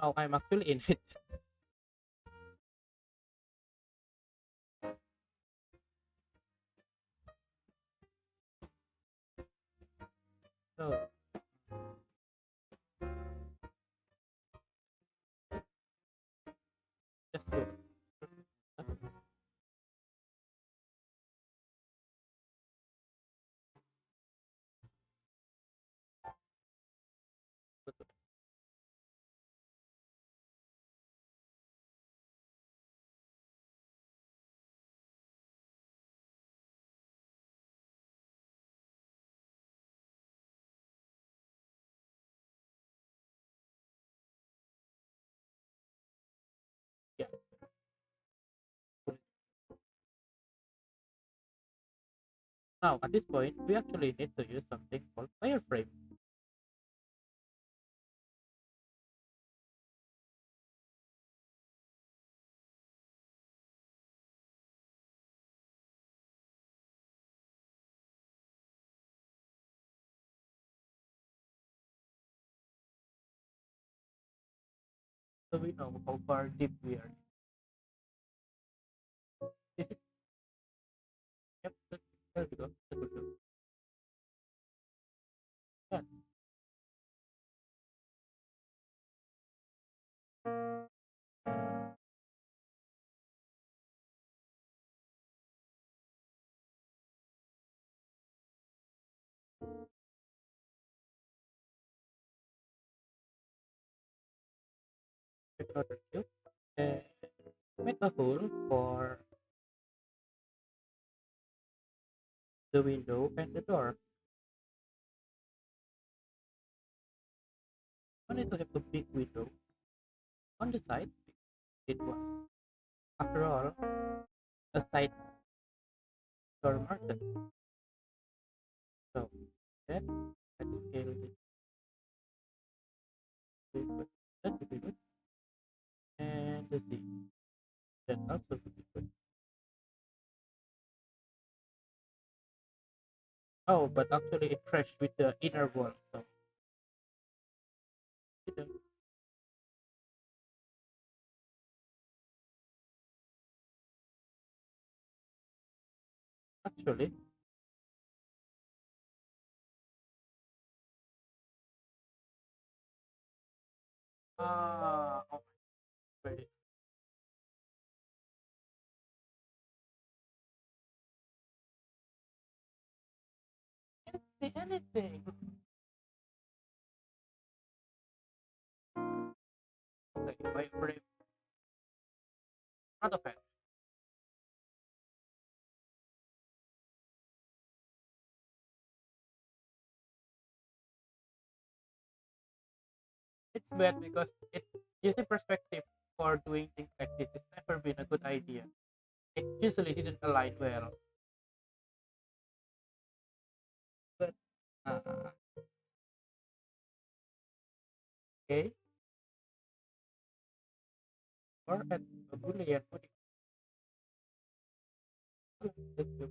Oh, I'm actually in it. So, just go. Yeah. Now, at this point, we actually need to use something called wireframe. So we know how far deep we are. This is, yep, there we go. That will do. Yeah, make another cube. And make a hole for the window and the door. We need to have a big window on the side. It was, after all, a side door market. So then let's scale it to good. That would be good. And the Z. That also would be good. Oh, but actually it crashed with the inner wall. So you know, actually, oh my god, can't see anything. Okay, wait for it. Not a fan. It's bad because it using perspective for doing things like this has never been a good idea. It usually didn't align well. But uh, Okay, or at a Boolean coding. That you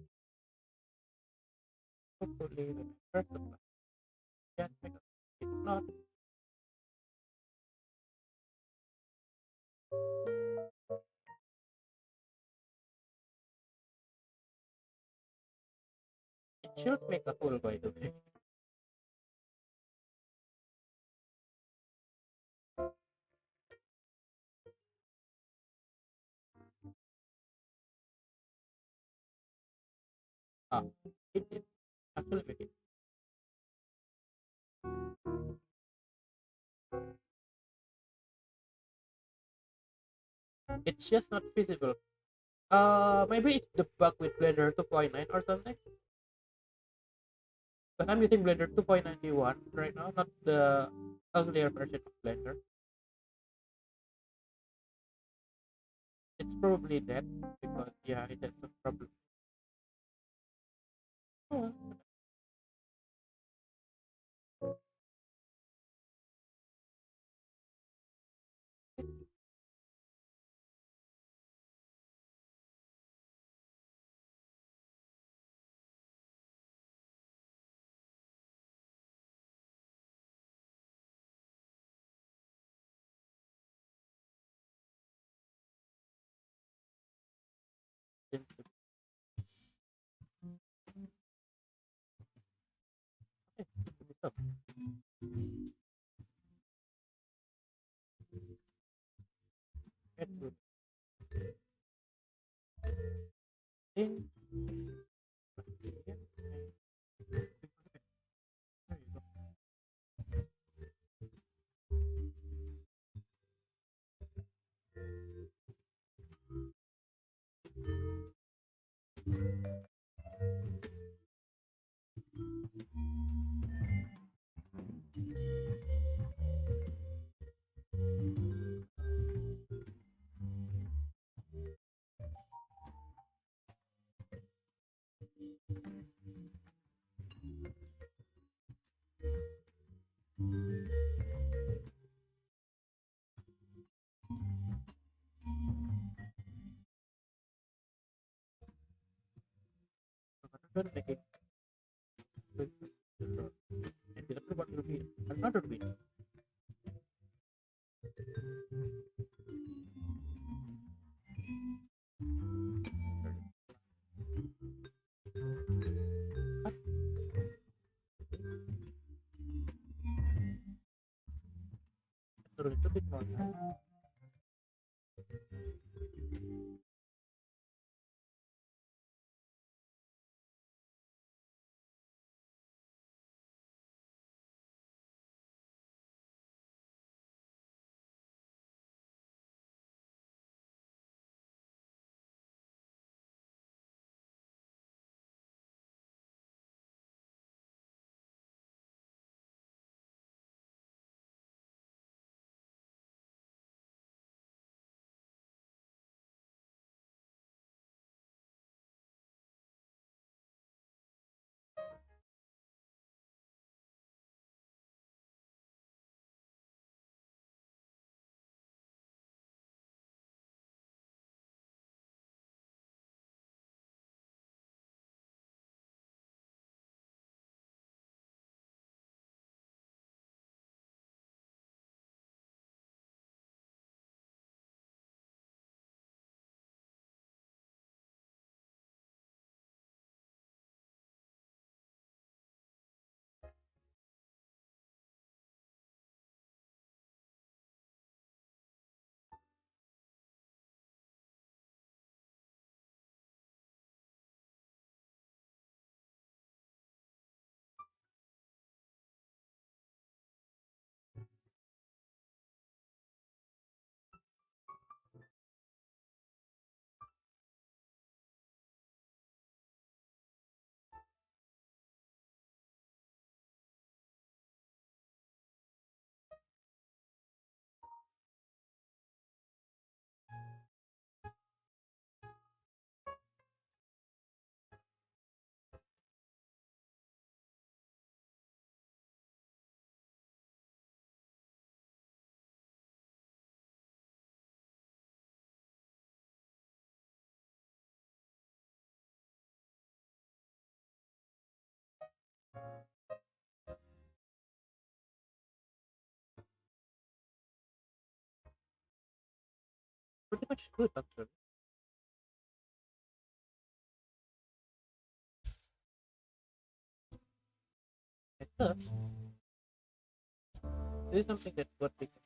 hopefully when I first apply, just because it's not, it should make a hole by the way. Ah, it did actually make it. It's just not visible. Maybe it's the bug with Blender 2.9 or something. Because I'm using Blender 2.91 right now, not the earlier version of Blender. It's probably that because yeah, it has some problem. Oh, seems to be so. It would think. Yeah, there you go. So rather than making and the other one will be another win. But after a little bit more time, pretty much good actually. I thought this is something that what we can.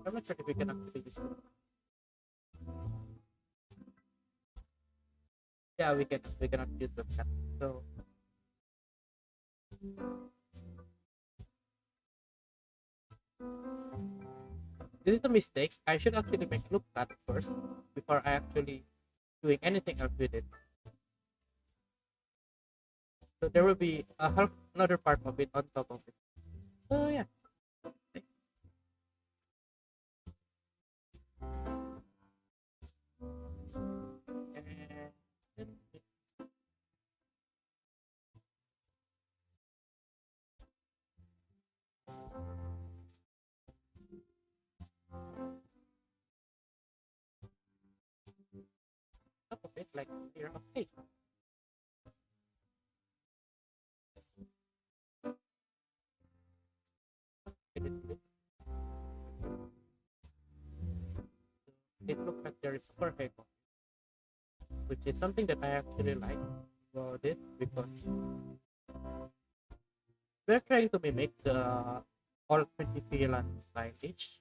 I'm not sure if we can actually use it. Yeah, we cannot use the cat. So this is a mistake. I should actually make loop cut first before I actually doing anything else with it. So there will be a half another part of it on top of it. So yeah. And top of it like here. Okay. It looks like there is a overhead, which is something that I actually like about it because we're trying to mimic the all pretty freelance stylish.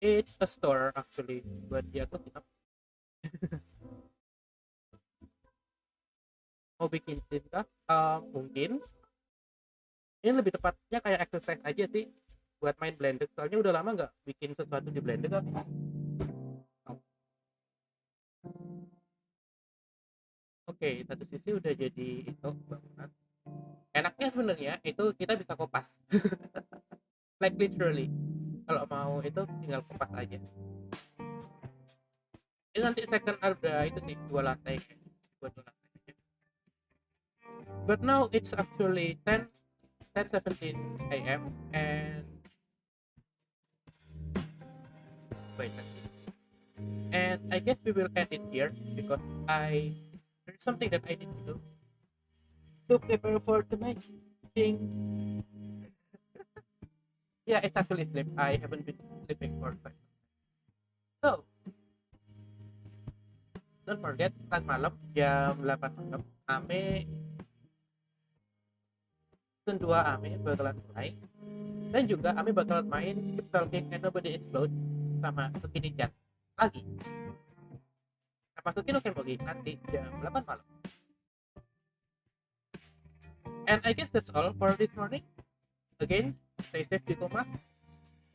It's a store actually, but yeah, good enough. Mau bikin scene kah? Mungkin ini lebih tepatnya kayak exercise aja sih buat main blender. Soalnya udah lama nggak bikin sesuatu di blender kan. Oke, satu sisi udah jadi itu bangunan. Enaknya sebenarnya itu kita bisa kopas, like literally. Kalau mau itu tinggal kopas aja. Ini nanti second ada itu sih dua lantai, buat dua lantai. But now it's actually 10:17 a.m. and wait, and I guess we will end it here because there's something that I need to do to prepare for tonight. Thing. Yeah, it's actually sleep. I haven't been sleeping for quite. So don't forget kan malam jam 8 malam Ame season 2 Ame bakalan mulai dan juga Ame bakalan main Keep Talking and Nobody Explode sama Sukini Chan lagi. Nah, masukin Oke Bogi nanti jam 8 malam. And I guess that's all for this morning. Again, stay safe di rumah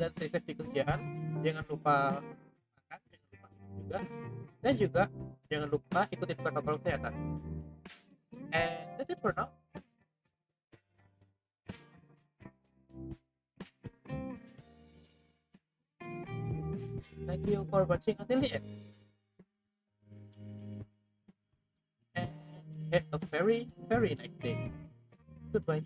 dan stay safe di kerjaan. Jangan lupa makan, jangan lupa minum juga. Dan juga jangan lupa ikutin protokol kesehatan. And that's it for now. Thank you for watching until the end. And have a very, very nice day. Goodbye.